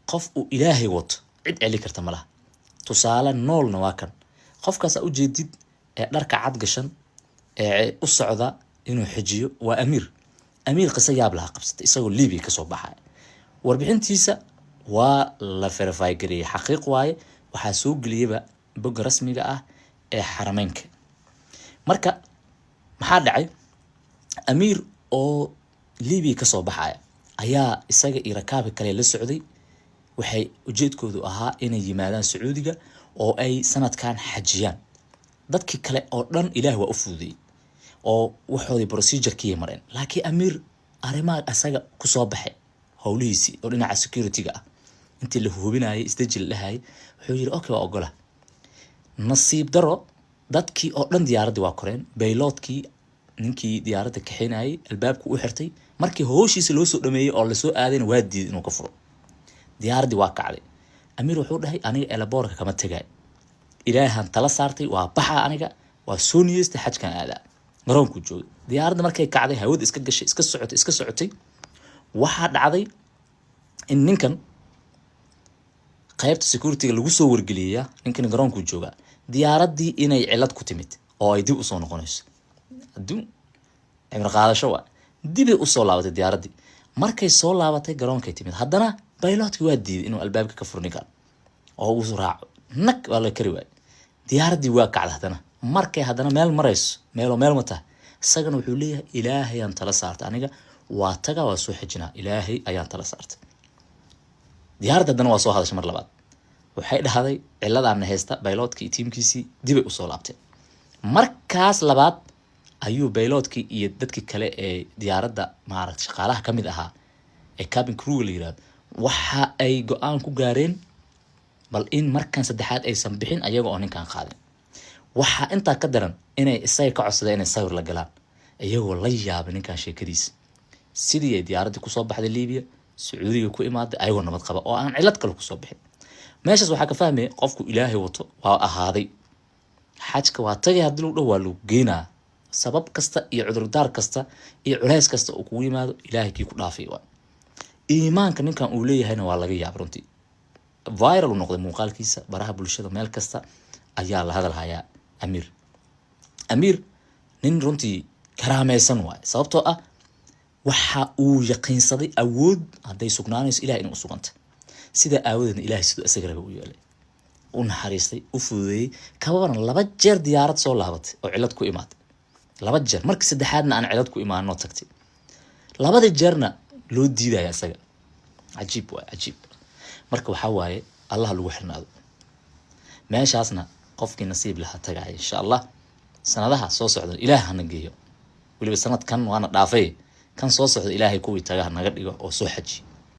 قف إلهي وط عد عليك ارتملها تصالة نول نواكن قف كاس أوجديد دارك عاد قشن الصعدة إنه حجيو وأمير أمير قصة يابلها قبست يسوي ليبي كصوبها وربعين تيسا ولا فيرفاي قري حقيق واي وحاسوق ليبا بق رسمي جاء حرمينك مركا maxaa dhacay amiir oo liibi ka soo baxay ayaa isaga iyo rakaabi kale la socday waxay ujeedkoodu ahaa inay yimaadaan Sacuudiga oo ay sanadkan xajiyaan dadkii kale oo dhan Ilaahay waa u fududay oo waxoodii procedure-kii mareen laakiin amiir arimaha asaga ku soo baxay howlihiisii oo dhinaca security-ga ah intii la hubinayay isdajil lahay wuxuu yiri okay waa ogola nasiib daro dadkii oo dhan diyaaradii waa koreen bayloodkii ninkii diyaaradda kaxinayay albaabku u xirtay markii hooshiisa loo soo dhameeyay oo la soo aadayna waa diiday inuu ka furo diyaaradii waa kacday amiir wuxuu dhahay aniga elaboorka kama tagay ilaahan tala saartay waa baxa aniga waa soo niyeystay xajkan aada garoonku joogay diyaaradda markay kacday hawada iska gashay iska socotay waxa dhacday in ninkan qaybta security-ga lagu soo wargeliyay ninkan garoonku jooga diyaaradii inay cilad ku timid oo ay dib u soo noqonayso adduun cimri qaadasho waa dib u soo laabatay diyaaradii markay soo laabatay garoonkay timid haddana bayloodkii waa diiday inuu albaabka ka furni karo oo uu raaco nag waa la kari waay diyaaradii waa kacday haddana markay haddana meel marayso meel mata isagana wuxuu leeyahay ilaahay aan tala saartay aniga waa taga waa soo xijinaa ilaahay ayaan tala saartay diyaaradda haddana waa soo hadashay mar labaad waxay dhahday ciladaan haysta bayloodkii iyo tiimkiisii dib ay u soo laabteen markaas labaad ayuu bayloodkii iyo dadkii kale ee diyaaradda maaragtay shaqaalaha kamid ahaa ee cabin crew la yiraahdo waxa ay go'aan ku gaareen bal in markan saddexaad aysan bixin ayaga oo ninkan qaadin waxa inta ka daran inay isaga ka codsadeen inay sawir la galaan ayagoo la yaabay ninkan sheekadiisa sidii ay diyaaradda ku soo baxday Liibiya Sacuudiga ku imaaday ayagoo nabad qaba oo aan cilad kale ku soo bixin meeshaas waxaa ka fahmay qofku Ilaahay wato waa ahaaday xajka waa tagay hadii uu dhaw loo geynaa sabab kasta iyo cudurdaar kasta iyo culays kasta oo kugu yimaado Ilaahay kii ku dhaafay waa iimaanka ninkan uu leeyahayna waa laga yaab runtii viral noqday muuqaalkiisa baraha bulshada meel kasta ayaa la hadal hayaa amiir nin runtii karaamaysan waay sababtoo ah waxa uu yaqiinsaday awood haday sugnaanayso Ilaahay inuu suganta sida aawadeedna Ilaahay sidoo isaga laga u yeelay u naxariistay u fududeeyay kababan 2 jeer diyaarad soo laabatay oo cilad ku imaatay 2 jeer markii saddexaadna aan cilad ku imaano tagtay 2 jeerna loo diiday isaga cajiib marka waxa waaye Allah lagu xirnaado meeshaasna qofkii nasiib laha tagay insha Allah sanadaha soo socda Ilaahay na geeyo waliba sanadkan waana dhaafay kan soo socda Ilaahay kuwii tagaa naga dhigo oo soo xaji